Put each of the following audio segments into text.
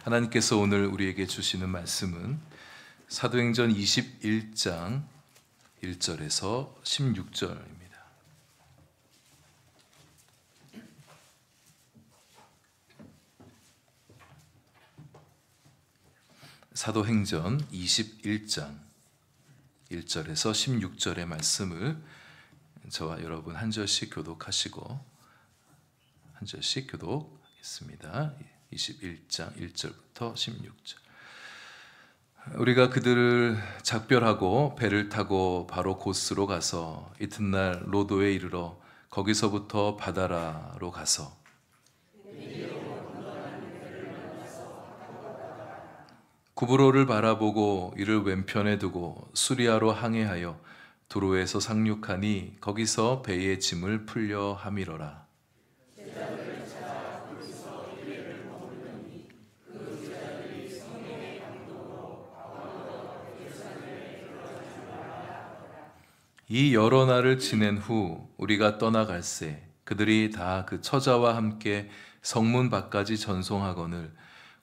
하나님께서 오늘 우리에게 주시는 말씀은 사도행전 21장 1절에서 16절입니다. 사도행전 21장 1절에서 16절의 말씀을 저와 여러분 한 절씩 교독하시고 한 절씩 교독하겠습니다. 21장 1절부터 16절. 우리가 그들을 작별하고 배를 타고 바로 고스로 가서 이튿날 로도에 이르러 거기서부터 바다라로 가서 구브로를 바라보고 이를 왼편에 두고 수리아로 항해하여 두로에서 상륙하니 거기서 배의 짐을 풀려 함이러라. 이 여러 날을 지낸 후 우리가 떠나갈새 그들이 다 그 처자와 함께 성문 밖까지 전송하거늘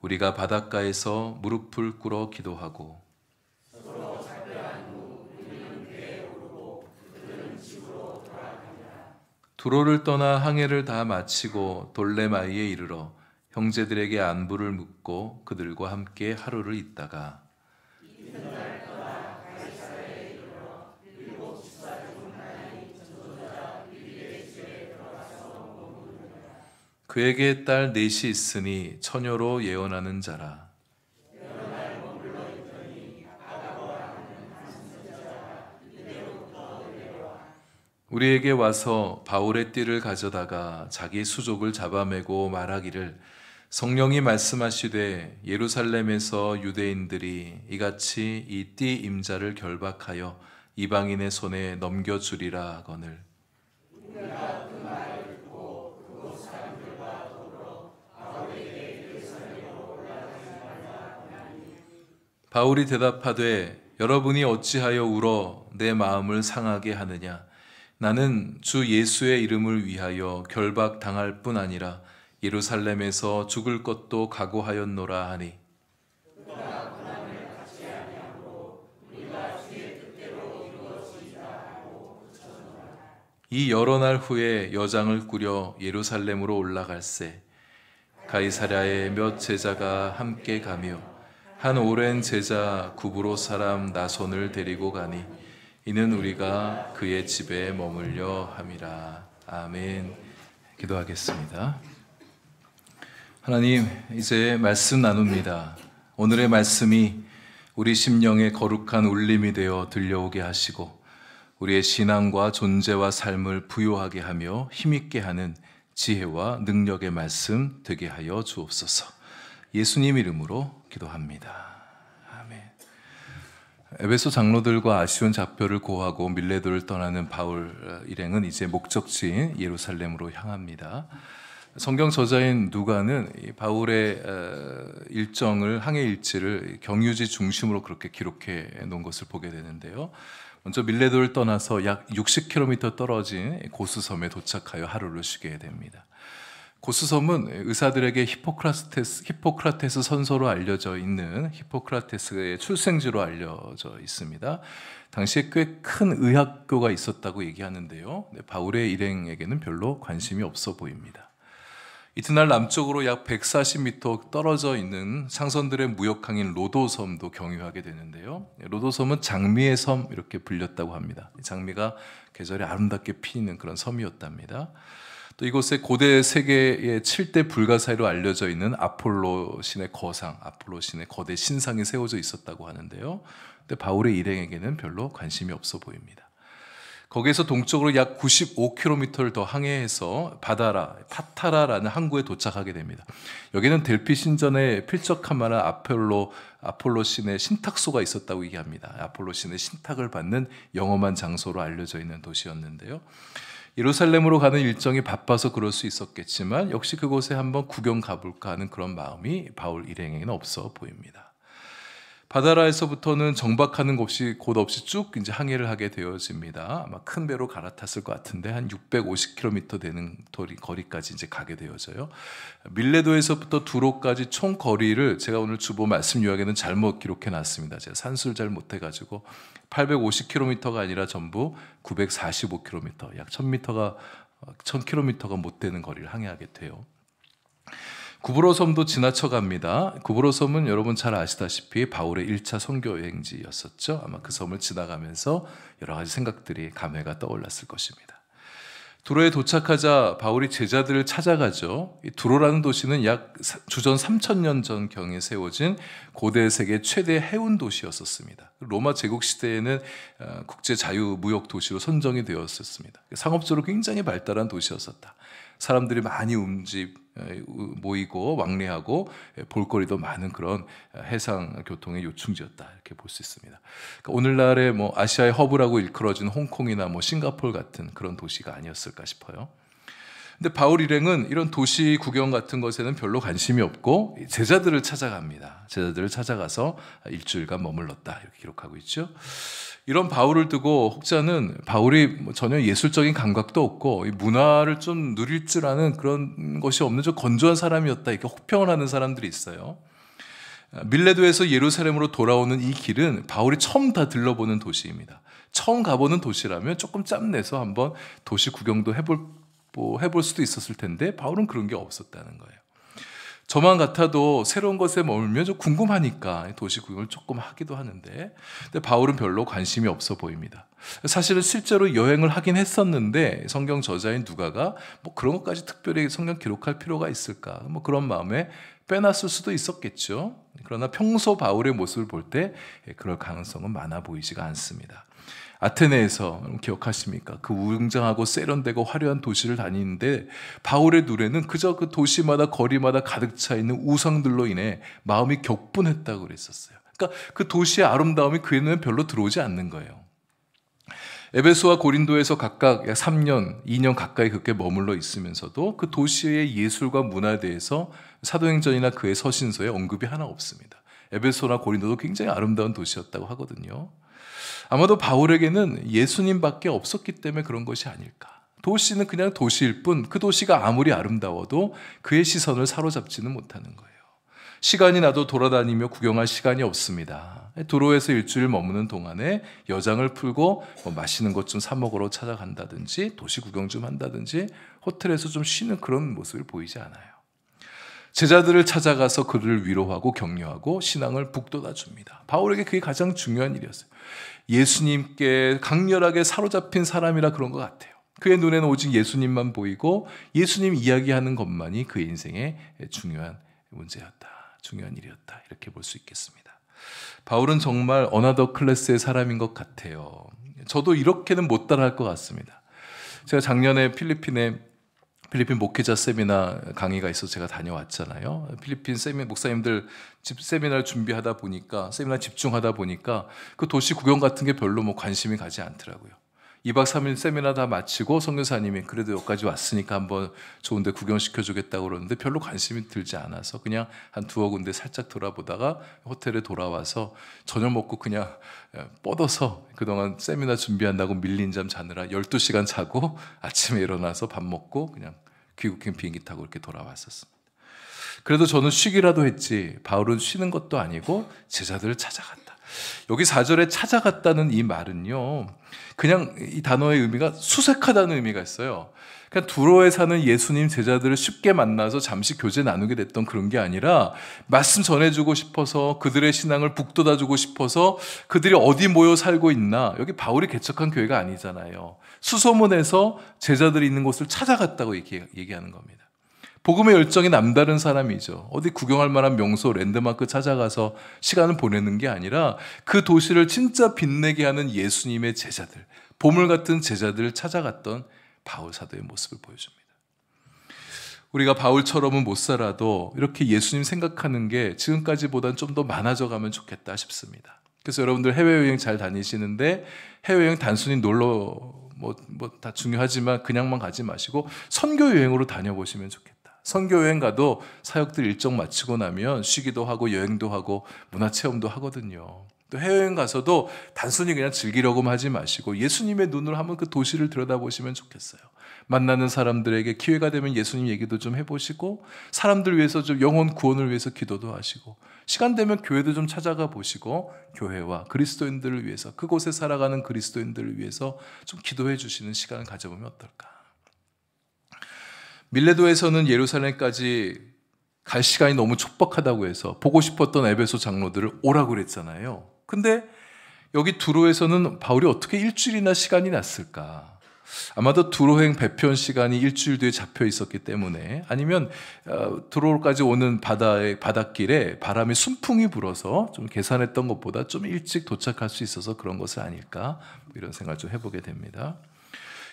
우리가 바닷가에서 무릎을 꿇어 기도하고 두로를 떠나 항해를 다 마치고 돌레마이에 이르러 형제들에게 안부를 묻고 그들과 함께 하루를 있다가 그에게 딸 넷이 있으니 처녀로 예언하는 자라. 우리에게 와서 바울의 띠를 가져다가 자기 수족을 잡아매고 말하기를 성령이 말씀하시되 예루살렘에서 유대인들이 이같이 이 띠 임자를 결박하여 이방인의 손에 넘겨주리라 하거늘 바울이 대답하되 여러분이 어찌하여 울어 내 마음을 상하게 하느냐 나는 주 예수의 이름을 위하여 결박당할 뿐 아니라 예루살렘에서 죽을 것도 각오하였노라 하니 이 여러 날 후에 여장을 꾸려 예루살렘으로 올라갈새 가이사랴에 몇 제자가 함께 가며 한 오랜 제자 구브로 사람 나손을 데리고 가니 이는 우리가 그의 집에 머물려 함이라. 아멘. 기도하겠습니다. 하나님, 이제 말씀 나눕니다. 오늘의 말씀이 우리 심령에 거룩한 울림이 되어 들려오게 하시고 우리의 신앙과 존재와 삶을 부요하게 하며 힘있게 하는 지혜와 능력의 말씀 되게 하여 주옵소서. 예수님 이름으로 기도합니다. 아멘. 에베소 장로들과 아시온 잡표를 고하고 밀레도를 떠나는 바울 일행은 이제 목적지인 예루살렘으로 향합니다. 성경 저자인 누가는 바울의 일정을 항해 일지를 경유지 중심으로 그렇게 기록해 놓은 것을 보게 되는데요. 먼저 밀레도를 떠나서 약 60km 떨어진 고스섬에 도착하여 하루를 쉬게 됩니다. 고스섬은 의사들에게 히포크라테스 선서로 알려져 있는 히포크라테스의 출생지로 알려져 있습니다. 당시에 꽤 큰 의학교가 있었다고 얘기하는데요. 바울의 일행에게는 별로 관심이 없어 보입니다. 이튿날 남쪽으로 약 140m 떨어져 있는 상선들의 무역항인 로도섬도 경유하게 되는데요. 로도섬은 장미의 섬 이렇게 불렸다고 합니다. 장미가 계절에 아름답게 피는 그런 섬이었답니다. 또 이곳에 고대 세계의 7대 불가사의로 알려져 있는 아폴로 신의 거상, 아폴로 신의 거대 신상이 세워져 있었다고 하는데요. 근데 바울의 일행에게는 별로 관심이 없어 보입니다. 거기에서 동쪽으로 약 95km를 더 항해해서 파타라라는 항구에 도착하게 됩니다. 여기는 델피 신전에 필적한 만한 아폴로 신의 신탁소가 있었다고 얘기합니다. 아폴로 신의 신탁을 받는 영험한 장소로 알려져 있는 도시였는데요. 예루살렘으로 가는 일정이 바빠서 그럴 수 있었겠지만 역시 그곳에 한번 구경 가볼까 하는 그런 마음이 바울 일행에게는 없어 보입니다. 바다라에서부터는 정박하는 곳이 곳 없이 쭉 이제 항해를 하게 되어집니다. 아마 큰 배로 갈아탔을 것 같은데 한 650km 되는 거리까지 이제 가게 되어져요. 밀레도에서부터 두로까지 총 거리를 제가 오늘 주보 말씀 요약에는 잘못 기록해 놨습니다. 제가 산수를 잘 못해가지고 850km가 아니라 전부 945km, 약 1000km가 못 되는 거리를 항해하게 돼요. 구브로 섬도 지나쳐 갑니다. 구브로 섬은 여러분 잘 아시다시피 바울의 1차 선교 여행지였었죠. 아마 그 섬을 지나가면서 여러 가지 생각들이 감회가 떠올랐을 것입니다. 두로에 도착하자 바울이 제자들을 찾아가죠. 이 두로라는 도시는 약 주전 3000년 전경에 세워진 고대 세계 최대 해운 도시였었습니다. 로마 제국 시대에는 국제 자유무역 도시로 선정이 되었었습니다. 상업적으로 굉장히 발달한 도시였었다. 사람들이 많이 모이고 왕래하고 볼거리도 많은 그런 해상 교통의 요충지였다, 이렇게 볼 수 있습니다. 그러니까 오늘날의 뭐 아시아의 허브라고 일컬어진 홍콩이나 뭐 싱가포르 같은 그런 도시가 아니었을까 싶어요. 근데 바울 일행은 이런 도시 구경 같은 것에는 별로 관심이 없고 제자들을 찾아갑니다. 제자들을 찾아가서 일주일간 머물렀다, 이렇게 기록하고 있죠. 이런 바울을 두고 혹자는 바울이 전혀 예술적인 감각도 없고 문화를 좀 누릴 줄 아는 그런 것이 없는 좀 건조한 사람이었다, 이렇게 혹평을 하는 사람들이 있어요. 밀레도에서 예루살렘으로 돌아오는 이 길은 바울이 처음 다 들러보는 도시입니다. 처음 가보는 도시라면 조금 짬내서 한번 도시 구경도 해볼 수도 있었을 텐데 바울은 그런 게 없었다는 거예요. 저만 같아도 새로운 것에 머물면 좀 궁금하니까 도시 구경을 조금 하기도 하는데, 근데 바울은 별로 관심이 없어 보입니다. 사실은 실제로 여행을 하긴 했었는데 성경 저자인 누가가 뭐 그런 것까지 특별히 성경 기록할 필요가 있을까, 뭐 그런 마음에 빼놨을 수도 있었겠죠. 그러나 평소 바울의 모습을 볼 때 그럴 가능성은 많아 보이지가 않습니다. 아테네에서 기억하십니까? 그 웅장하고 세련되고 화려한 도시를 다니는데 바울의 눈에는 그저 그 도시마다 거리마다 가득 차 있는 우상들로 인해 마음이 격분했다고 그랬었어요. 그러니까 그 도시의 아름다움이 그의 눈에 별로 들어오지 않는 거예요. 에베소와 고린도에서 각각 약 3년, 2년 가까이 그렇게 머물러 있으면서도 그 도시의 예술과 문화에 대해서 사도행전이나 그의 서신서에 언급이 하나 없습니다. 에베소나 고린도도 굉장히 아름다운 도시였다고 하거든요. 아마도 바울에게는 예수님밖에 없었기 때문에 그런 것이 아닐까. 도시는 그냥 도시일 뿐 그 도시가 아무리 아름다워도 그의 시선을 사로잡지는 못하는 거예요. 시간이 나도 돌아다니며 구경할 시간이 없습니다. 도로에서 일주일 머무는 동안에 여장을 풀고 뭐 맛있는 것 좀 사 먹으러 찾아간다든지 도시 구경 좀 한다든지 호텔에서 좀 쉬는 그런 모습을 보이지 않아요. 제자들을 찾아가서 그들을 위로하고 격려하고 신앙을 북돋아 줍니다. 바울에게 그게 가장 중요한 일이었어요. 예수님께 강렬하게 사로잡힌 사람이라 그런 것 같아요. 그의 눈에는 오직 예수님만 보이고 예수님 이야기하는 것만이 그의 인생의 중요한 문제였다, 중요한 일이었다, 이렇게 볼 수 있겠습니다. 바울은 정말 어나더 클래스의 사람인 것 같아요. 저도 이렇게는 못 따라할 것 같습니다. 제가 작년에 필리핀 목회자 세미나 강의가 있어서 제가 다녀왔잖아요. 필리핀 목사님들 세미나를 준비하다 보니까, 세미나 집중하다 보니까 그 도시 구경 같은 게 별로 뭐 관심이 가지 않더라고요. 2박 3일 세미나 다 마치고 선교사님이 그래도 여기까지 왔으니까 한번 좋은데 구경시켜주겠다고 그러는데 별로 관심이 들지 않아서 그냥 한 두어 군데 살짝 돌아보다가 호텔에 돌아와서 저녁 먹고 그냥 뻗어서 그동안 세미나 준비한다고 밀린 잠 자느라 12시간 자고 아침에 일어나서 밥 먹고 그냥 귀국행 비행기 타고 이렇게 돌아왔었습니다. 그래도 저는 쉬기라도 했지 바울은 쉬는 것도 아니고 제자들을 찾아갔다. 여기 4절에 찾아갔다는 이 말은요, 그냥 이 단어의 의미가 수색하다는 의미가 있어요. 그냥 두로에 사는 예수님 제자들을 쉽게 만나서 잠시 교제 나누게 됐던 그런 게 아니라 말씀 전해주고 싶어서 그들의 신앙을 북돋아주고 싶어서 그들이 어디 모여 살고 있나, 여기 바울이 개척한 교회가 아니잖아요. 수소문해서 제자들이 있는 곳을 찾아갔다고 얘기하는 겁니다. 복음의 열정이 남다른 사람이죠. 어디 구경할 만한 명소, 랜드마크 찾아가서 시간을 보내는 게 아니라 그 도시를 진짜 빛내게 하는 예수님의 제자들, 보물 같은 제자들을 찾아갔던 바울 사도의 모습을 보여줍니다. 우리가 바울처럼은 못 살아도 이렇게 예수님 생각하는 게 지금까지보다는 좀 더 많아져 가면 좋겠다 싶습니다. 그래서 여러분들 해외여행 잘 다니시는데 해외여행 단순히 놀러 다 중요하지만 그냥만 가지 마시고 선교 여행으로 다녀보시면 좋겠다. 선교여행 가도 사역들 일정 마치고 나면 쉬기도 하고 여행도 하고 문화체험도 하거든요. 또 해외여행 가서도 단순히 그냥 즐기려고만 하지 마시고 예수님의 눈으로 한번 그 도시를 들여다보시면 좋겠어요. 만나는 사람들에게 기회가 되면 예수님 얘기도 좀 해보시고, 사람들 위해서 좀 영혼 구원을 위해서 기도도 하시고, 시간 되면 교회도 좀 찾아가 보시고, 교회와 그리스도인들을 위해서, 그곳에 살아가는 그리스도인들을 위해서 좀 기도해 주시는 시간을 가져보면 어떨까. 밀레도에서는 예루살렘까지 갈 시간이 너무 촉박하다고 해서 보고 싶었던 에베소 장로들을 오라고 그랬잖아요. 근데 여기 두로에서는 바울이 어떻게 일주일이나 시간이 났을까? 아마도 두로행 배편 시간이 일주일 뒤에 잡혀 있었기 때문에, 아니면 두로까지 오는 바닷길에 바람이 순풍이 불어서 좀 계산했던 것보다 좀 일찍 도착할 수 있어서 그런 것은 아닐까, 이런 생각을 좀 해보게 됩니다.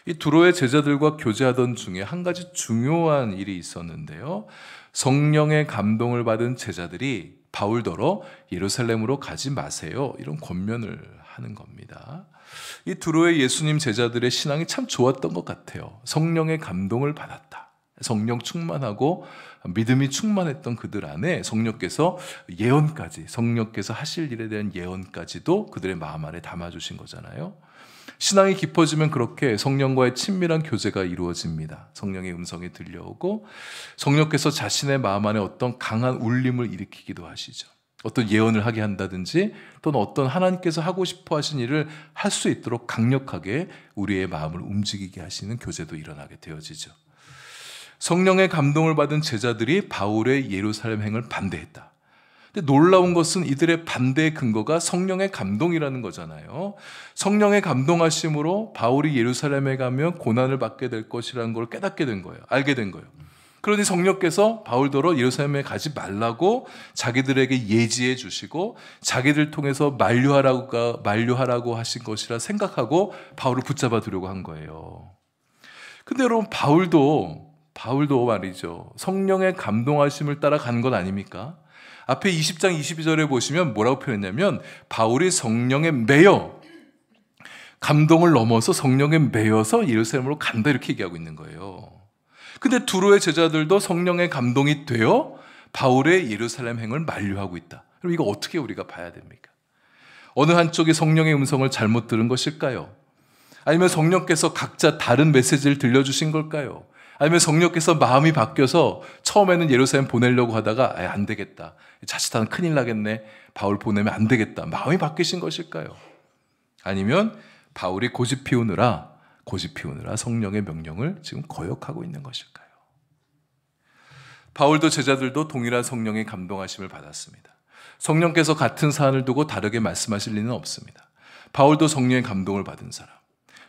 이 두로의 제자들과 교제하던 중에 한 가지 중요한 일이 있었는데요. 성령의 감동을 받은 제자들이 바울더러 예루살렘으로 가지 마세요, 이런 권면을 하는 겁니다. 이 두로의 예수님 제자들의 신앙이 참 좋았던 것 같아요. 성령의 감동을 받았다. 성령 충만하고 믿음이 충만했던 그들 안에 성령께서 예언까지, 성령께서 하실 일에 대한 예언까지도 그들의 마음 안에 담아주신 거잖아요. 신앙이 깊어지면 그렇게 성령과의 친밀한 교제가 이루어집니다. 성령의 음성이 들려오고 성령께서 자신의 마음 안에 어떤 강한 울림을 일으키기도 하시죠. 어떤 예언을 하게 한다든지 또는 어떤 하나님께서 하고 싶어 하신 일을 할 수 있도록 강력하게 우리의 마음을 움직이게 하시는 교제도 일어나게 되어지죠. 성령의 감동을 받은 제자들이 바울의 예루살렘 행을 반대했다. 근데 놀라운 것은 이들의 반대의 근거가 성령의 감동이라는 거잖아요. 성령의 감동하심으로 바울이 예루살렘에 가면 고난을 받게 될 것이라는 걸 깨닫게 된 거예요. 알게 된 거예요. 그러니 성령께서 바울더러 예루살렘에 가지 말라고 자기들에게 예지해 주시고 자기들 통해서 만류하라고 하신 것이라 생각하고 바울을 붙잡아 두려고 한 거예요. 근데 여러분, 바울도 말이죠, 성령의 감동하심을 따라 간 건 아닙니까? 앞에 20장 22절에 보시면 뭐라고 표현했냐면, 바울이 성령에 매여, 감동을 넘어서 성령에 매여서 예루살렘으로 간다, 이렇게 얘기하고 있는 거예요. 근데 두로의 제자들도 성령의 감동이 되어 바울의 예루살렘 행을 만류하고 있다. 그럼 이거 어떻게 우리가 봐야 됩니까? 어느 한쪽이 성령의 음성을 잘못 들은 것일까요? 아니면 성령께서 각자 다른 메시지를 들려주신 걸까요? 아니면 성령께서 마음이 바뀌어서 처음에는 예루살렘 보내려고 하다가 안 되겠다, 자칫하면 큰일 나겠네, 바울 보내면 안 되겠다, 마음이 바뀌신 것일까요? 아니면 바울이 고집 피우느라 성령의 명령을 지금 거역하고 있는 것일까요? 바울도 제자들도 동일한 성령의 감동하심을 받았습니다. 성령께서 같은 사안을 두고 다르게 말씀하실 리는 없습니다. 바울도 성령의 감동을 받은 사람,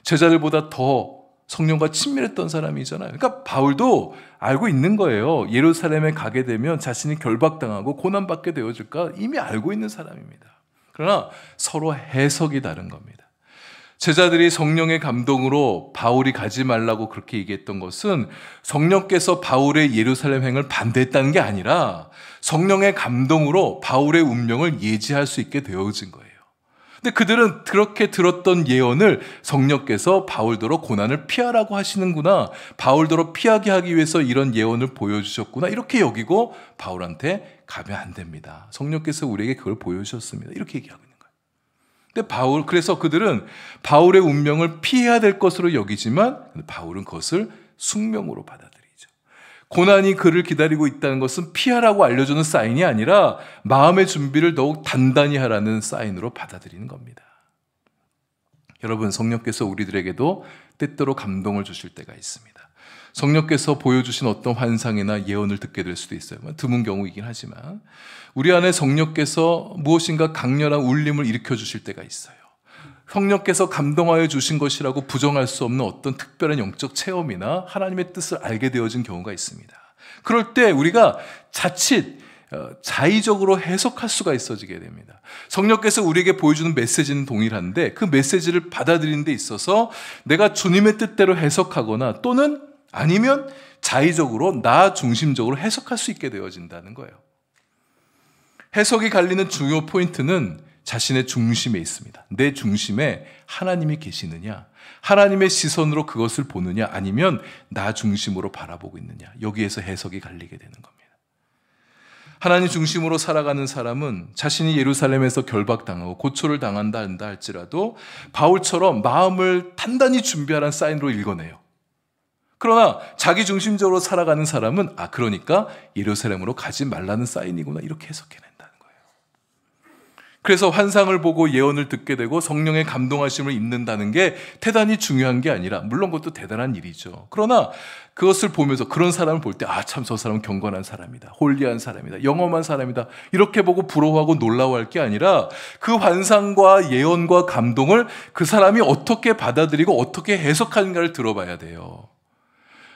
제자들보다 더 성령과 친밀했던 사람이잖아요. 그러니까 바울도 알고 있는 거예요. 예루살렘에 가게 되면 자신이 결박당하고 고난받게 되어질까 이미 알고 있는 사람입니다. 그러나 서로 해석이 다른 겁니다. 제자들이 성령의 감동으로 바울이 가지 말라고 그렇게 얘기했던 것은 성령께서 바울의 예루살렘 행을 반대했다는 게 아니라 성령의 감동으로 바울의 운명을 예지할 수 있게 되어진 거예요. 근데 그들은 그렇게 들었던 예언을 성령께서 바울더러 고난을 피하라고 하시는구나, 바울더러 피하게 하기 위해서 이런 예언을 보여주셨구나, 이렇게 여기고 바울한테 가면 안 됩니다. 성령께서 우리에게 그걸 보여주셨습니다, 이렇게 얘기하고 있는 거예요. 근데 그래서 그들은 바울의 운명을 피해야 될 것으로 여기지만 바울은 그것을 숙명으로 받아들이죠. 고난이 그를 기다리고 있다는 것은 피하라고 알려주는 사인이 아니라 마음의 준비를 더욱 단단히 하라는 사인으로 받아들이는 겁니다. 여러분, 성령께서 우리들에게도 때때로 감동을 주실 때가 있습니다. 성령께서 보여주신 어떤 환상이나 예언을 듣게 될 수도 있어요. 드문 경우이긴 하지만 우리 안에 성령께서 무엇인가 강렬한 울림을 일으켜 주실 때가 있어요. 성령께서 감동하여 주신 것이라고 부정할 수 없는 어떤 특별한 영적 체험이나 하나님의 뜻을 알게 되어진 경우가 있습니다. 그럴 때 우리가 자칫 자의적으로 해석할 수가 있어지게 됩니다. 성령께서 우리에게 보여주는 메시지는 동일한데 그 메시지를 받아들이는 데 있어서 내가 주님의 뜻대로 해석하거나 또는 아니면 자의적으로 나 중심적으로 해석할 수 있게 되어진다는 거예요. 해석이 갈리는 중요 포인트는 자신의 중심에 있습니다. 내 중심에 하나님이 계시느냐, 하나님의 시선으로 그것을 보느냐, 아니면 나 중심으로 바라보고 있느냐, 여기에서 해석이 갈리게 되는 겁니다. 하나님 중심으로 살아가는 사람은 자신이 예루살렘에서 결박당하고 고초를 당한다 한다 할지라도 바울처럼 마음을 단단히 준비하라는 사인으로 읽어내요. 그러나 자기 중심적으로 살아가는 사람은 그러니까 예루살렘으로 가지 말라는 사인이구나, 이렇게 해석해낸다는 거예요. 그래서 환상을 보고 예언을 듣게 되고 성령의 감동하심을 입는다는 게 대단히 중요한 게 아니라, 물론 그것도 대단한 일이죠. 그러나 그것을 보면서 그런 사람을 볼 때 참 저 사람은 경건한 사람이다, 홀리한 사람이다, 영험한 사람이다, 이렇게 보고 부러워하고 놀라워할 게 아니라 그 환상과 예언과 감동을 그 사람이 어떻게 받아들이고 어떻게 해석하는가를 들어봐야 돼요.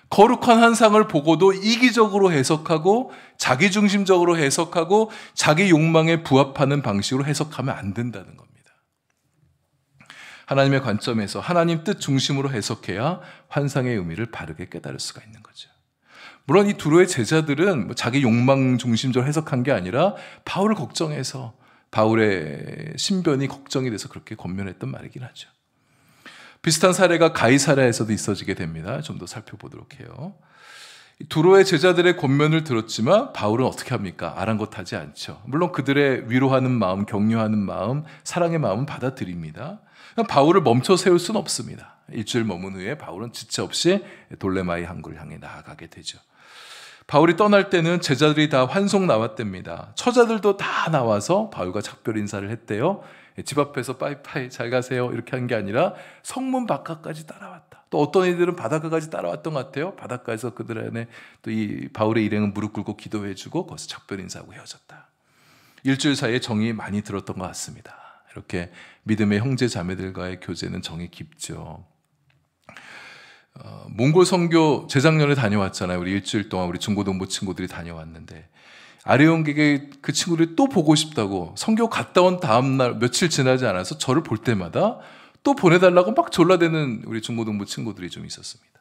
거룩한 환상을 보고도 이기적으로 해석하고 자기중심적으로 해석하고 자기 욕망에 부합하는 방식으로 해석하면 안 된다는 겁니다. 하나님의 관점에서 하나님 뜻 중심으로 해석해야 환상의 의미를 바르게 깨달을 수가 있는 거죠. 물론 이 두로의 제자들은 자기 욕망 중심적으로 해석한 게 아니라 바울을 걱정해서, 바울의 신변이 걱정이 돼서 그렇게 권면했던 말이긴 하죠. 비슷한 사례가 가이사랴에서도 있어지게 됩니다. 좀 더 살펴보도록 해요. 두로의 제자들의 권면을 들었지만 바울은 어떻게 합니까? 아랑곳하지 않죠. 물론 그들의 위로하는 마음, 격려하는 마음, 사랑의 마음은 받아들입니다. 바울을 멈춰 세울 수는 없습니다. 일주일 머문 후에 바울은 지체 없이 돌레마이 항구를 향해 나아가게 되죠. 바울이 떠날 때는 제자들이 다 환송 나왔답니다. 처자들도 다 나와서 바울과 작별 인사를 했대요. 집 앞에서 빠이빠이 잘 가세요 이렇게 한 게 아니라 성문 바깥까지 따라왔다. 또 어떤 이들은 바닷가까지 따라왔던 것 같아요. 바닷가에서 그들 안에 또 이 바울의 일행은 무릎 꿇고 기도해주고 거기서 작별 인사하고 헤어졌다. 일주일 사이에 정이 많이 들었던 것 같습니다. 이렇게 믿음의 형제 자매들과의 교제는 정이 깊죠. 몽골 선교 재작년에 다녀왔잖아요. 우리 일주일 동안 우리 중고등부 친구들이 다녀왔는데 아르용객의 그 친구들이 또 보고 싶다고 선교 갔다 온 다음날 며칠 지나지 않아서 저를 볼 때마다 또 보내달라고 막 졸라대는 우리 중고등부 친구들이 좀 있었습니다.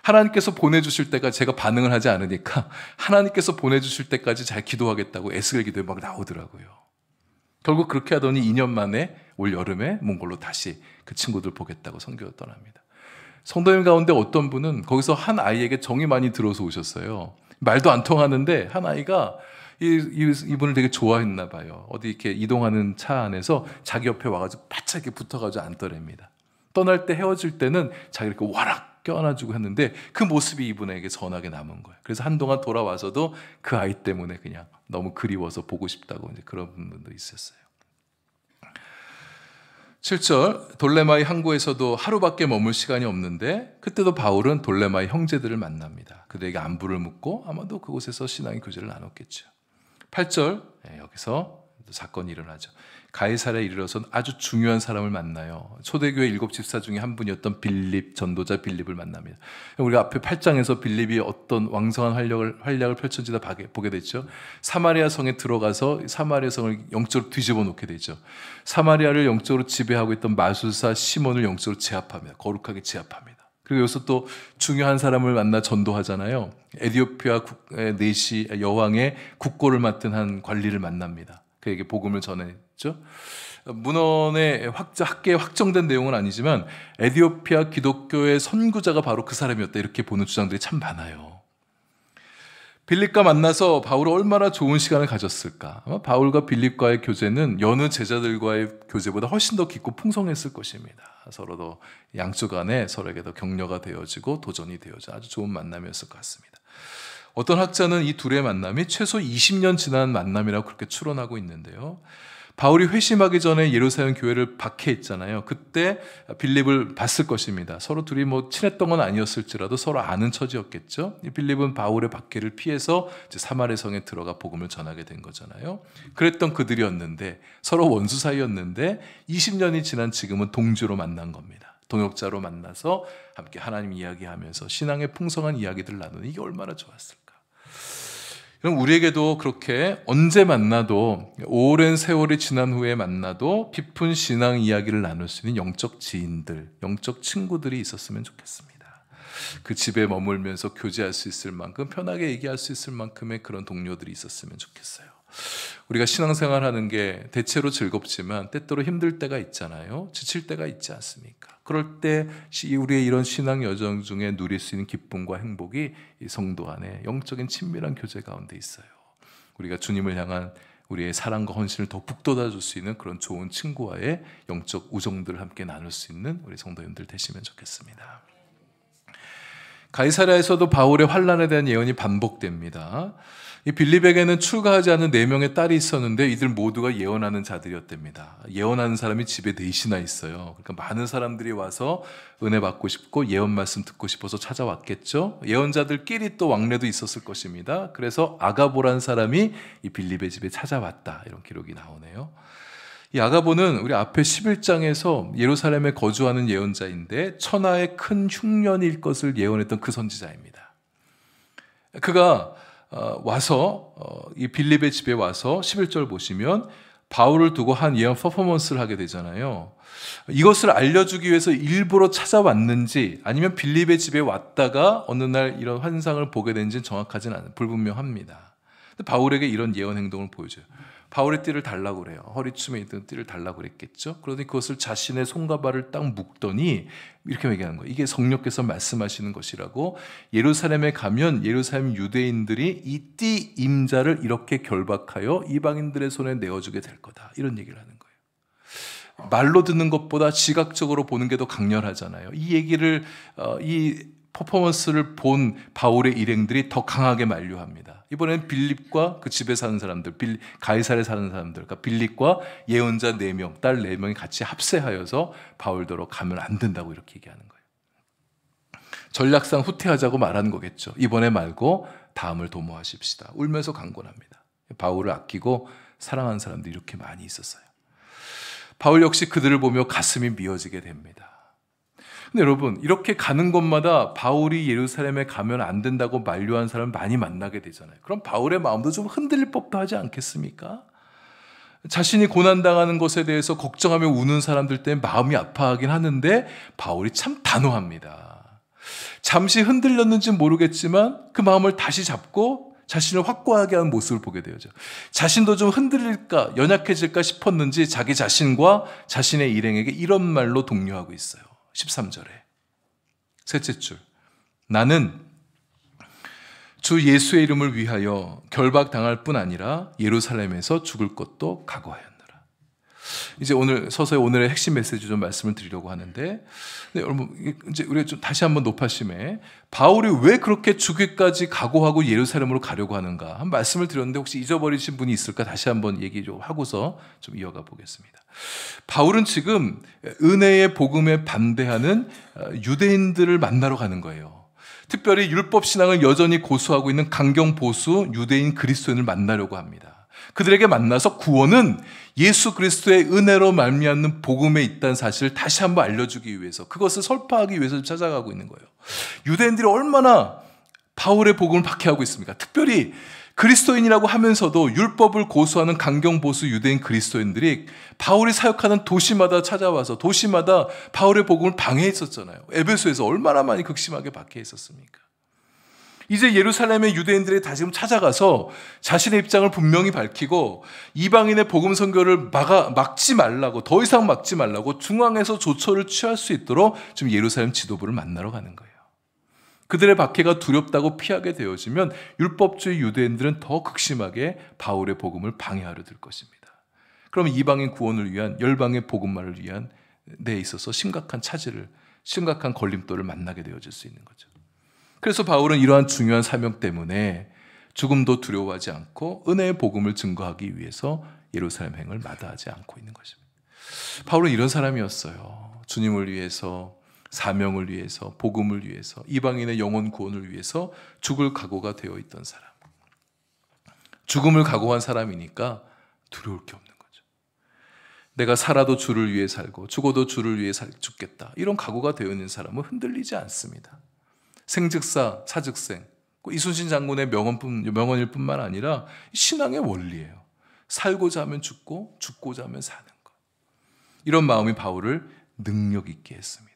하나님께서 보내주실 때까지 제가 반응을 하지 않으니까 하나님께서 보내주실 때까지 잘 기도하겠다고 애쓰게 기도에 막 나오더라고요. 결국 그렇게 하더니 2년 만에 올 여름에 몽골로 다시 그 친구들 보겠다고 선교를 떠납니다. 성도님 가운데 어떤 분은 거기서 한 아이에게 정이 많이 들어서 오셨어요. 말도 안 통하는데 한 아이가 이분을 되게 좋아했나 봐요. 어디 이렇게 이동하는 차 안에서 자기 옆에 와가지고 바짝 이렇게 붙어가지고 앉더랍니다. 떠날 때 헤어질 때는 자기 이렇게 와락 껴안아주고 했는데 그 모습이 이분에게 선하게 남은 거예요. 그래서 한동안 돌아와서도 그 아이 때문에 그냥 너무 그리워서 보고 싶다고 이제 그런 분도 있었어요. 7절 돌레마이 항구에서도 하루밖에 머물 시간이 없는데 그때도 바울은 돌레마이 형제들을 만납니다. 그들에게 안부를 묻고 아마도 그곳에서 신앙의 교제를 나눴겠죠. 8절 여기서 사건이 일어나죠. 가이사랴에 이르러선 아주 중요한 사람을 만나요. 초대교회 7 집사 중에 한 분이었던 빌립, 전도자 빌립을 만납니다. 우리가 앞에 8장에서 빌립이 어떤 왕성한 활약을 펼쳐지다 보게 됐죠. 사마리아 성에 들어가서 사마리아 성을 영적으로 뒤집어 놓게 되죠. 사마리아를 영적으로 지배하고 있던 마술사 시몬을 영적으로 제압합니다. 거룩하게 제압합니다. 그리고 여기서 또 중요한 사람을 만나 전도하잖아요. 에티오피아 네시 여왕의 국고를 맡은 한 관리를 만납니다. 그에게 복음을 전했죠. 문헌에 학계에 확정된 내용은 아니지만 에티오피아 기독교의 선구자가 바로 그 사람이었다 이렇게 보는 주장들이 참 많아요. 빌립과 만나서 바울은 얼마나 좋은 시간을 가졌을까. 아마 바울과 빌립과의 교제는 여느 제자들과의 교제보다 훨씬 더 깊고 풍성했을 것입니다. 서로도 양쪽 간에 서로에게 더 격려가 되어지고 도전이 되어져 아주 좋은 만남이었을 것 같습니다. 어떤 학자는 이 둘의 만남이 최소 20년 지난 만남이라고 그렇게 추론하고 있는데요. 바울이 회심하기 전에 예루살렘 교회를 박해했잖아요. 그때 빌립을 봤을 것입니다. 서로 둘이 친했던 건 아니었을지라도 서로 아는 처지였겠죠. 빌립은 바울의 박해를 피해서 이제 사마리아 성에 들어가 복음을 전하게 된 거잖아요. 그랬던 그들이었는데 서로 원수 사이였는데 20년이 지난 지금은 동지로 만난 겁니다. 동역자로 만나서 함께 하나님 이야기하면서 신앙의 풍성한 이야기들을 나누는 이게 얼마나 좋았을까. 그럼 우리에게도 그렇게 언제 만나도 오랜 세월이 지난 후에 만나도 깊은 신앙 이야기를 나눌 수 있는 영적 지인들, 영적 친구들이 있었으면 좋겠습니다. 그 집에 머물면서 교제할 수 있을 만큼 편하게 얘기할 수 있을 만큼의 그런 동료들이 있었으면 좋겠어요. 우리가 신앙생활하는 게 대체로 즐겁지만 때때로 힘들 때가 있잖아요. 지칠 때가 있지 않습니까? 그럴 때 우리의 이런 신앙 여정 중에 누릴 수 있는 기쁨과 행복이 이 성도 안에 영적인 친밀한 교제 가운데 있어요. 우리가 주님을 향한 우리의 사랑과 헌신을 더 북돋아줄 수 있는 그런 좋은 친구와의 영적 우정들을 함께 나눌 수 있는 우리 성도님들 되시면 좋겠습니다. 가이사랴에서도 바울의 환난에 대한 예언이 반복됩니다. 이 빌립에게는 출가하지 않은 4명의 딸이 있었는데 이들 모두가 예언하는 자들이었답니다. 예언하는 사람이 집에 4이나 있어요. 그러니까 많은 사람들이 와서 은혜 받고 싶고 예언 말씀 듣고 싶어서 찾아왔겠죠. 예언자들끼리 또 왕래도 있었을 것입니다. 그래서 아가보라는 사람이 이 빌립의 집에 찾아왔다, 이런 기록이 나오네요. 이 아가보는 우리 앞에 11장에서 예루살렘에 거주하는 예언자인데 천하의 큰 흉년일 것을 예언했던 그 선지자입니다. 그가 와서 이 빌립의 집에 와서 11절 보시면 바울을 두고 한 예언 퍼포먼스를 하게 되잖아요. 이것을 알려주기 위해서 일부러 찾아왔는지 아니면 빌립의 집에 왔다가 어느 날 이런 환상을 보게 된지는 정확하진 않아요. 불분명합니다. 근데 바울에게 이런 예언 행동을 보여줘요. 바울의 띠를 달라고 그래요. 허리춤에 있던 띠를 달라고 그랬겠죠. 그러더니 그것을 자신의 손과 발을 딱 묶더니 이렇게 얘기하는 거예요. 이게 성령께서 말씀하시는 것이라고. 예루살렘에 가면 예루살렘 유대인들이 이 띠 임자를 이렇게 결박하여 이방인들의 손에 내어주게 될 거다, 이런 얘기를 하는 거예요. 말로 듣는 것보다 지각적으로 보는 게 더 강렬하잖아요. 이 얘기를 이 퍼포먼스를 본 바울의 일행들이 더 강하게 만류합니다. 이번에는 빌립과 그 집에 사는 사람들, 가이사랴에 사는 사람들, 그러니까 빌립과 예언자 4명, 딸 4명이 같이 합세하여서 바울더러 가면 안 된다고 이렇게 얘기하는 거예요. 전략상 후퇴하자고 말하는 거겠죠. 이번에 말고 다음을 도모하십시다. 울면서 강권합니다. 바울을 아끼고 사랑하는 사람들이 이렇게 많이 있었어요. 바울 역시 그들을 보며 가슴이 미어지게 됩니다. 근데 여러분, 이렇게 가는 곳마다 바울이 예루살렘에 가면 안 된다고 만류한 사람을 많이 만나게 되잖아요. 그럼 바울의 마음도 좀 흔들릴 법도 하지 않겠습니까? 자신이 고난당하는 것에 대해서 걱정하며 우는 사람들 때문에 마음이 아파하긴 하는데 바울이 참 단호합니다. 잠시 흔들렸는지 모르겠지만 그 마음을 다시 잡고 자신을 확고하게 하는 모습을 보게 되죠. 자신도 좀 흔들릴까, 연약해질까 싶었는지 자기 자신과 자신의 일행에게 이런 말로 독려하고 있어요. 13절에 셋째 줄, 나는 주 예수의 이름을 위하여 결박당할 뿐 아니라 예루살렘에서 죽을 것도 각오하였노라. 이제 오늘 서서히 오늘의 핵심 메시지 좀 말씀을 드리려고 하는데, 여러분 이제 우리가 좀 다시 한번 높아심에 바울이 왜 그렇게 죽기까지 각오하고 예루살렘으로 가려고 하는가 한 말씀을 드렸는데 혹시 잊어버리신 분이 있을까 다시 한번 얘기 좀 하고서 좀 이어가 보겠습니다. 바울은 지금 은혜의 복음에 반대하는 유대인들을 만나러 가는 거예요. 특별히 율법 신앙을 여전히 고수하고 있는 강경 보수 유대인 그리스도인을 만나려고 합니다. 그들에게 만나서 구원은 예수 그리스도의 은혜로 말미암는 복음에 있다는 사실을 다시 한번 알려주기 위해서, 그것을 설파하기 위해서 찾아가고 있는 거예요. 유대인들이 얼마나 바울의 복음을 박해하고 있습니까? 특별히 그리스도인이라고 하면서도 율법을 고수하는 강경보수 유대인 그리스도인들이 바울이 사역하는 도시마다 찾아와서 도시마다 바울의 복음을 방해했었잖아요. 에베소에서 얼마나 많이 극심하게 박해했었습니까? 이제 예루살렘의 유대인들이 다시 찾아가서 자신의 입장을 분명히 밝히고 이방인의 복음 선교를 막지 말라고, 더 이상 막지 말라고 중앙에서 조처를 취할 수 있도록 지금 예루살렘 지도부를 만나러 가는 거예요. 그들의 박해가 두렵다고 피하게 되어지면 율법주의 유대인들은 더 극심하게 바울의 복음을 방해하려 들 것입니다. 그러면 이방인 구원을 위한, 열방의 복음만을 위한 데 있어서 심각한 차질을, 심각한 걸림돌을 만나게 되어질 수 있는 거죠. 그래서 바울은 이러한 중요한 사명 때문에 죽음도 두려워하지 않고 은혜의 복음을 증거하기 위해서 예루살렘 행을 마다하지 않고 있는 것입니다. 바울은 이런 사람이었어요. 주님을 위해서, 사명을 위해서, 복음을 위해서, 이방인의 영혼 구원을 위해서 죽을 각오가 되어 있던 사람. 죽음을 각오한 사람이니까 두려울 게 없는 거죠. 내가 살아도 주를 위해 살고 죽어도 주를 위해 죽겠다, 이런 각오가 되어 있는 사람은 흔들리지 않습니다. 생즉사 사즉생, 이순신 장군의 명언일 뿐만 아니라 신앙의 원리예요. 살고자 하면 죽고 죽고자 하면 사는 것. 이런 마음이 바울을 능력 있게 했습니다.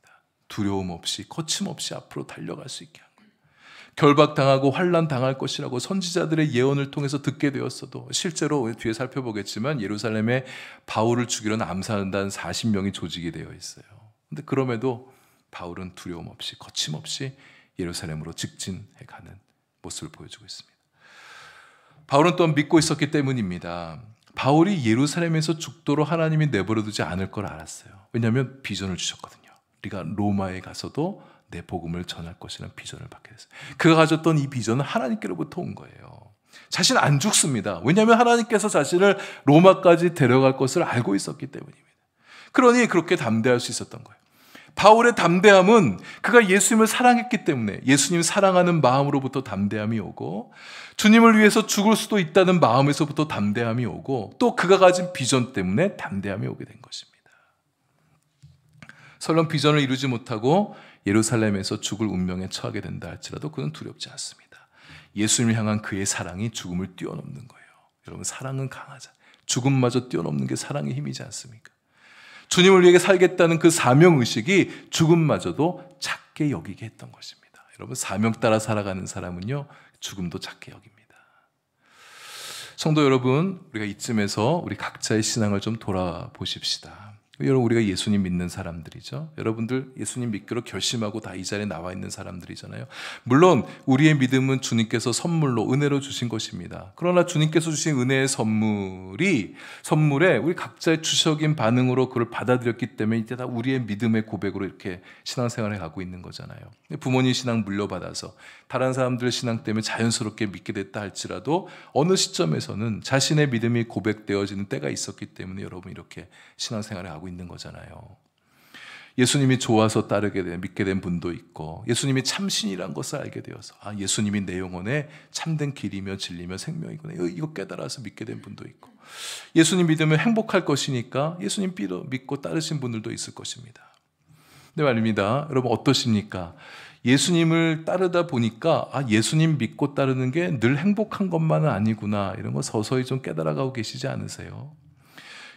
두려움 없이, 거침없이 앞으로 달려갈 수 있게 한 거예요. 결박당하고 환난당할 것이라고 선지자들의 예언을 통해서 듣게 되었어도 실제로 뒤에 살펴보겠지만 예루살렘에 바울을 죽이려는 암살단 40명이 조직이 되어 있어요. 근데 그럼에도 바울은 두려움 없이 거침없이 예루살렘으로 직진해가는 모습을 보여주고 있습니다. 바울은 또한 믿고 있었기 때문입니다. 바울이 예루살렘에서 죽도록 하나님이 내버려두지 않을 걸 알았어요. 왜냐하면 비전을 주셨거든요. 우리가 로마에 가서도 내 복음을 전할 것이라는 비전을 받게 됐어요. 그가 가졌던 이 비전은 하나님께로부터 온 거예요. 자신 안 죽습니다. 왜냐하면 하나님께서 자신을 로마까지 데려갈 것을 알고 있었기 때문입니다. 그러니 그렇게 담대할 수 있었던 거예요. 바울의 담대함은 그가 예수님을 사랑했기 때문에 예수님을 사랑하는 마음으로부터 담대함이 오고 주님을 위해서 죽을 수도 있다는 마음에서부터 담대함이 오고 또 그가 가진 비전 때문에 담대함이 오게 된 것입니다. 설령 비전을 이루지 못하고 예루살렘에서 죽을 운명에 처하게 된다 할지라도 그는 두렵지 않습니다. 예수님을 향한 그의 사랑이 죽음을 뛰어넘는 거예요. 여러분, 사랑은 강하자. 죽음마저 뛰어넘는 게 사랑의 힘이지 않습니까? 주님을 위해 살겠다는 그 사명의식이 죽음마저도 작게 여기게 했던 것입니다. 여러분, 사명 따라 살아가는 사람은요, 죽음도 작게 여깁니다. 성도 여러분, 우리가 이쯤에서 우리 각자의 신앙을 좀 돌아보십시다. 여러분, 우리가 예수님 믿는 사람들이죠. 여러분들 예수님 믿기로 결심하고 다 이 자리에 나와 있는 사람들이잖아요. 물론 우리의 믿음은 주님께서 선물로 은혜로 주신 것입니다. 그러나 주님께서 주신 은혜의 선물에 우리 각자의 주적인 반응으로 그걸 받아들였기 때문에 이제 다 우리의 믿음의 고백으로 이렇게 신앙생활을 하고 있는 거잖아요. 부모님 신앙 물려받아서 다른 사람들의 신앙 때문에 자연스럽게 믿게 됐다 할지라도 어느 시점에서는 자신의 믿음이 고백되어지는 때가 있었기 때문에 여러분 이렇게 신앙생활을 하고 있는 거잖아요. 예수님이 좋아서 믿게 된 분도 있고 예수님이 참신이란 것을 알게 되어서 예수님이 내 영혼의 참된 길이며 진리며 생명이구나 이거 깨달아서 믿게 된 분도 있고 예수님 믿으면 행복할 것이니까 예수님 믿고 따르신 분들도 있을 것입니다. 근데 말입니다. 여러분 어떠십니까? 예수님을 따르다 보니까 예수님 믿고 따르는 게 늘 행복한 것만은 아니구나 이런 거 서서히 좀 깨달아가고 계시지 않으세요?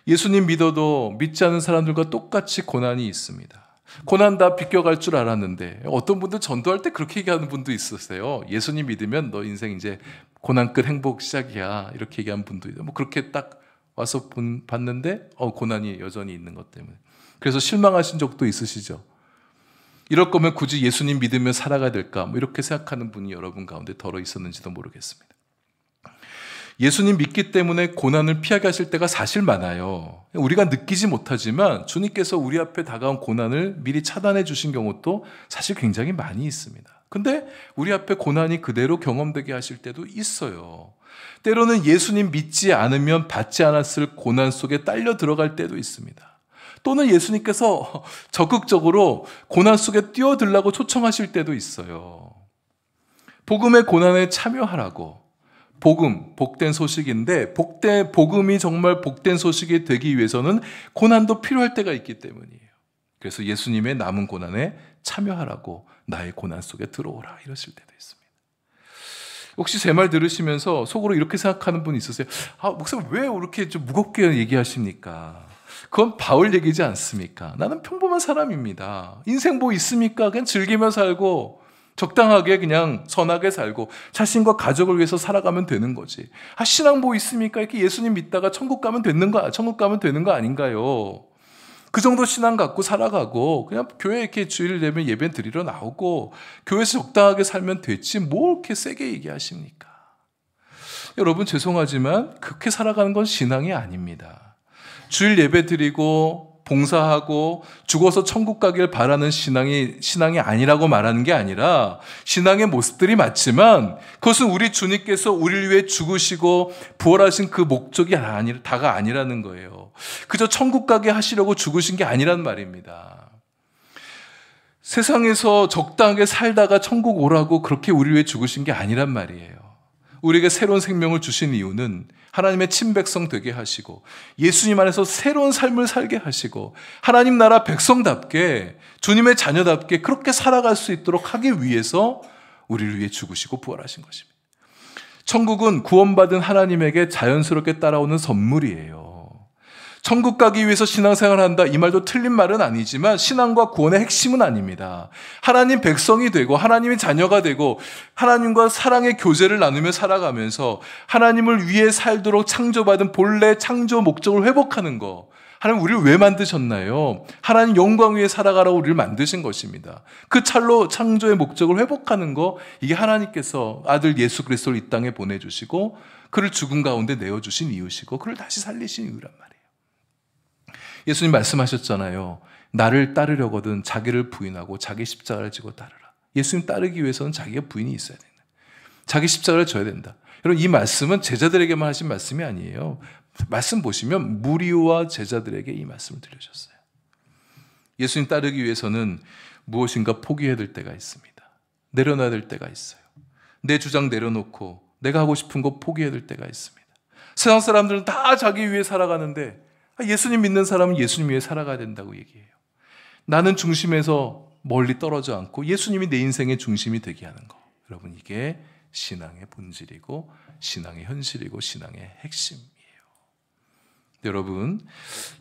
예수님 믿어도 믿지 않는 사람들과 똑같이 고난이 있습니다. 고난 다 비껴갈 줄 알았는데 어떤 분들 전도할 때 그렇게 얘기하는 분도 있었어요. 예수님 믿으면 너 인생 이제 고난 끝 행복 시작이야 이렇게 얘기하는 분도 있어요. 그렇게 딱 와서 봤는데 고난이 여전히 있는 것 때문에 그래서 실망하신 적도 있으시죠. 이럴 거면 굳이 예수님 믿으며 살아가야 될까 이렇게 생각하는 분이 여러분 가운데 덜어 있었는지도 모르겠습니다. 예수님 믿기 때문에 고난을 피하게 하실 때가 사실 많아요. 우리가 느끼지 못하지만 주님께서 우리 앞에 다가온 고난을 미리 차단해 주신 경우도 사실 굉장히 많이 있습니다. 근데 우리 앞에 고난이 그대로 경험되게 하실 때도 있어요. 때로는 예수님 믿지 않으면 받지 않았을 고난 속에 딸려 들어갈 때도 있습니다. 또는 예수님께서 적극적으로 고난 속에 뛰어들라고 초청하실 때도 있어요. 복음의 고난에 참여하라고. 복음, 복된 소식인데 복음이 정말 복된 소식이 되기 위해서는 고난도 필요할 때가 있기 때문이에요. 그래서 예수님의 남은 고난에 참여하라고 나의 고난 속에 들어오라 이러실 때도 있습니다. 혹시 제 말 들으시면서 속으로 이렇게 생각하는 분 있으세요? 목사님 왜 이렇게 좀 무겁게 얘기하십니까? 그건 바울 얘기지 않습니까? 나는 평범한 사람입니다. 인생 뭐 있습니까? 그냥 즐기며 살고 적당하게 그냥 선하게 살고 자신과 가족을 위해서 살아가면 되는 거지. 신앙 뭐 있습니까? 이렇게 예수님 믿다가 천국 가면 되는 거 아닌가요? 그 정도 신앙 갖고 살아가고 그냥 교회 이렇게 주일 되면 예배 드리러 나오고 교회에서 적당하게 살면 됐지 뭘 이렇게 세게 얘기하십니까? 여러분 죄송하지만 그렇게 살아가는 건 신앙이 아닙니다. 주일 예배 드리고 봉사하고 죽어서 천국 가길 바라는 신앙이 아니라고 말하는 게 아니라 신앙의 모습들이 맞지만 그것은 우리 주님께서 우리를 위해 죽으시고 부활하신 그 목적이 다가 아니라는 거예요. 그저 천국 가게 하시려고 죽으신 게 아니란 말입니다. 세상에서 적당하게 살다가 천국 오라고 그렇게 우리를 위해 죽으신 게 아니란 말이에요. 우리에게 새로운 생명을 주신 이유는 하나님의 친백성 되게 하시고 예수님 안에서 새로운 삶을 살게 하시고 하나님 나라 백성답게 주님의 자녀답게 그렇게 살아갈 수 있도록 하기 위해서 우리를 위해 죽으시고 부활하신 것입니다. 천국은 구원받은 하나님에게 자연스럽게 따라오는 선물이에요. 천국 가기 위해서 신앙생활을 한다, 이 말도 틀린 말은 아니지만 신앙과 구원의 핵심은 아닙니다. 하나님 백성이 되고 하나님의 자녀가 되고 하나님과 사랑의 교제를 나누며 살아가면서 하나님을 위해 살도록 창조받은 본래 창조 목적을 회복하는 거. 하나님 우리를 왜 만드셨나요? 하나님 영광 위에 살아가라고 우리를 만드신 것입니다. 그 찰로 창조의 목적을 회복하는 거, 이게 하나님께서 아들 예수 그리스도를 이 땅에 보내주시고 그를 죽음 가운데 내어주신 이유시고 그를 다시 살리신 이유란 말이에요. 예수님 말씀하셨잖아요. 나를 따르려거든 자기를 부인하고 자기 십자가를 지고 따르라. 예수님 따르기 위해서는 자기가 부인이 있어야 된다. 자기 십자가를 져야 된다. 여러분, 이 말씀은 제자들에게만 하신 말씀이 아니에요. 말씀 보시면 무리와 제자들에게 이 말씀을 들려주셨어요. 예수님 따르기 위해서는 무엇인가 포기해야 될 때가 있습니다. 내려놔야 될 때가 있어요. 내 주장 내려놓고 내가 하고 싶은 거 포기해야 될 때가 있습니다. 세상 사람들은 다 자기 위해 살아가는데 예수님 믿는 사람은 예수님 위해 살아가야 된다고 얘기해요. 나는 중심에서 멀리 떨어져 않고 예수님이 내 인생의 중심이 되게 하는 거. 여러분, 이게 신앙의 본질이고 신앙의 현실이고 신앙의 핵심이에요. 여러분,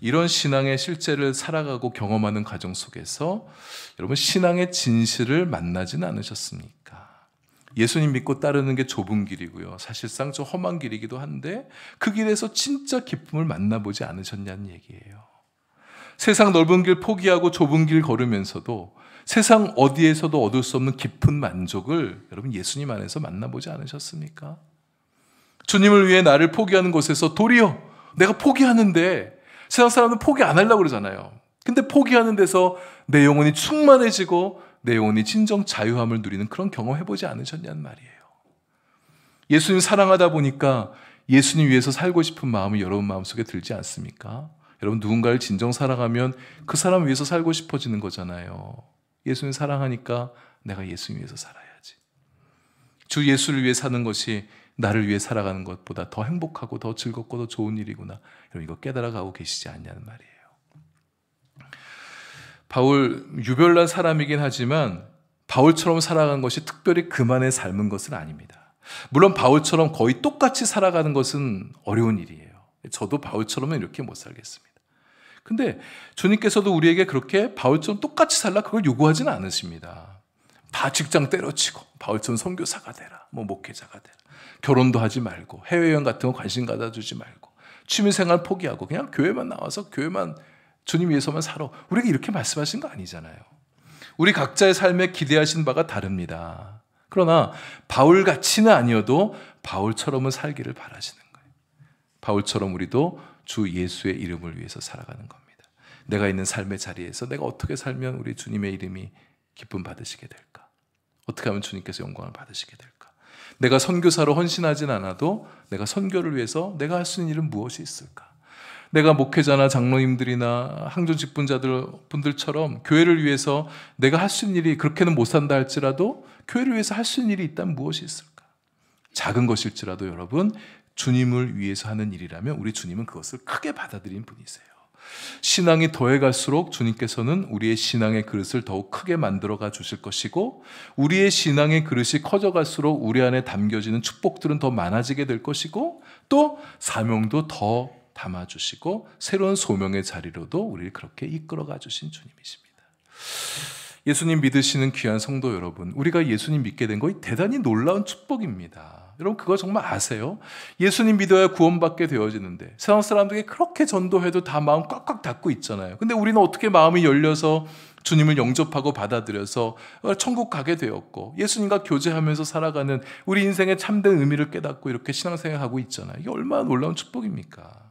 이런 신앙의 실제를 살아가고 경험하는 과정 속에서 여러분 신앙의 진실을 만나지는 않으셨습니까? 예수님 믿고 따르는 게 좁은 길이고요. 사실상 좀 험한 길이기도 한데 그 길에서 진짜 기쁨을 만나보지 않으셨냐는 얘기예요. 세상 넓은 길 포기하고 좁은 길 걸으면서도 세상 어디에서도 얻을 수 없는 깊은 만족을 여러분 예수님 안에서 만나보지 않으셨습니까? 주님을 위해 나를 포기하는 곳에서 도리어 내가 포기하는데 세상 사람은 포기 안 하려고 그러잖아요. 근데 포기하는 데서 내 영혼이 충만해지고 내 영혼이 진정 자유함을 누리는 그런 경험 해보지 않으셨냐는 말이에요. 예수님 사랑하다 보니까 예수님 위해서 살고 싶은 마음이 여러분 마음속에 들지 않습니까? 여러분, 누군가를 진정 사랑하면 그 사람 위해서 살고 싶어지는 거잖아요. 예수님 사랑하니까 내가 예수님 위해서 살아야지. 주 예수를 위해 사는 것이 나를 위해 살아가는 것보다 더 행복하고 더 즐겁고 더 좋은 일이구나. 여러분, 이거 깨달아가고 계시지 않냐는 말이에요. 바울, 유별난 사람이긴 하지만 바울처럼 살아간 것이 특별히 그만의 삶은 것은 아닙니다. 물론 바울처럼 거의 똑같이 살아가는 것은 어려운 일이에요. 저도 바울처럼은 이렇게 못 살겠습니다. 근데 주님께서도 우리에게 그렇게 바울처럼 똑같이 살라 그걸 요구하지는 않으십니다. 다 직장 때려치고 바울처럼 선교사가 되라, 목회자가 되라, 결혼도 하지 말고 해외여행 같은 거 관심 가져주지 말고 취미생활 포기하고 그냥 교회만 나와서 교회만 주님 위해서만 살아. 우리에게 이렇게 말씀하신 거 아니잖아요. 우리 각자의 삶에 기대하신 바가 다릅니다. 그러나 바울같이는 아니어도 바울처럼은 살기를 바라시는 거예요. 바울처럼 우리도 주 예수의 이름을 위해서 살아가는 겁니다. 내가 있는 삶의 자리에서 내가 어떻게 살면 우리 주님의 이름이 기쁨 받으시게 될까? 어떻게 하면 주님께서 영광을 받으시게 될까? 내가 선교사로 헌신하진 않아도 내가 선교를 위해서 내가 할 수 있는 일은 무엇이 있을까? 내가 목회자나 장로님들이나 항존 직분자들처럼 교회를 위해서 내가 할 수 있는 일이 그렇게는 못 산다 할지라도 교회를 위해서 할 수 있는 일이 있다면 무엇이 있을까? 작은 것일지라도 여러분, 주님을 위해서 하는 일이라면 우리 주님은 그것을 크게 받아들이는 분이세요. 신앙이 더해갈수록 주님께서는 우리의 신앙의 그릇을 더욱 크게 만들어가 주실 것이고 우리의 신앙의 그릇이 커져갈수록 우리 안에 담겨지는 축복들은 더 많아지게 될 것이고 또 사명도 더 담아주시고 새로운 소명의 자리로도 우리를 그렇게 이끌어가 주신 주님이십니다. 예수님 믿으시는 귀한 성도 여러분, 우리가 예수님 믿게 된 것이 대단히 놀라운 축복입니다. 여러분, 그거 정말 아세요? 예수님 믿어야 구원받게 되어지는데 세상 사람들에게 그렇게 전도해도 다 마음 꽉꽉 닫고 있잖아요. 근데 우리는 어떻게 마음이 열려서 주님을 영접하고 받아들여서 천국 가게 되었고 예수님과 교제하면서 살아가는 우리 인생의 참된 의미를 깨닫고 이렇게 신앙생활하고 있잖아요. 이게 얼마나 놀라운 축복입니까?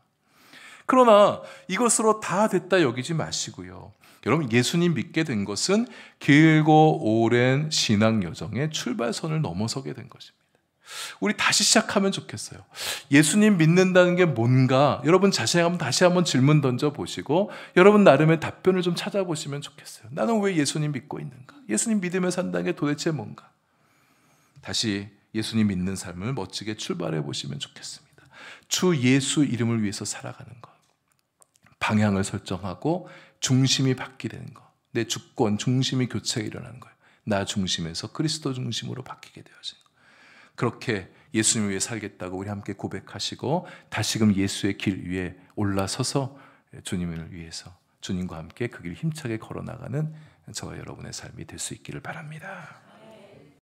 그러나 이것으로 다 됐다 여기지 마시고요. 여러분, 예수님 믿게 된 것은 길고 오랜 신앙 여정의 출발선을 넘어서게 된 것입니다. 우리 다시 시작하면 좋겠어요. 예수님 믿는다는 게 뭔가 여러분 자신에게 한번 다시 한번 질문 던져보시고 여러분 나름의 답변을 좀 찾아보시면 좋겠어요. 나는 왜 예수님 믿고 있는가? 예수님 믿으며 산다는 게 도대체 뭔가? 다시 예수님 믿는 삶을 멋지게 출발해 보시면 좋겠습니다. 주 예수 이름을 위해서 살아가는 것, 방향을 설정하고 중심이 바뀌는 것, 내 주권 중심이 교체가 일어나는 거예요. 나 중심에서 그리스도 중심으로 바뀌게 되어지는 거예요. 그렇게 예수님 위해 살겠다고 우리 함께 고백하시고 다시금 예수의 길 위에 올라서서 주님을 위해서 주님과 함께 그 길 힘차게 걸어나가는 저와 여러분의 삶이 될 수 있기를 바랍니다.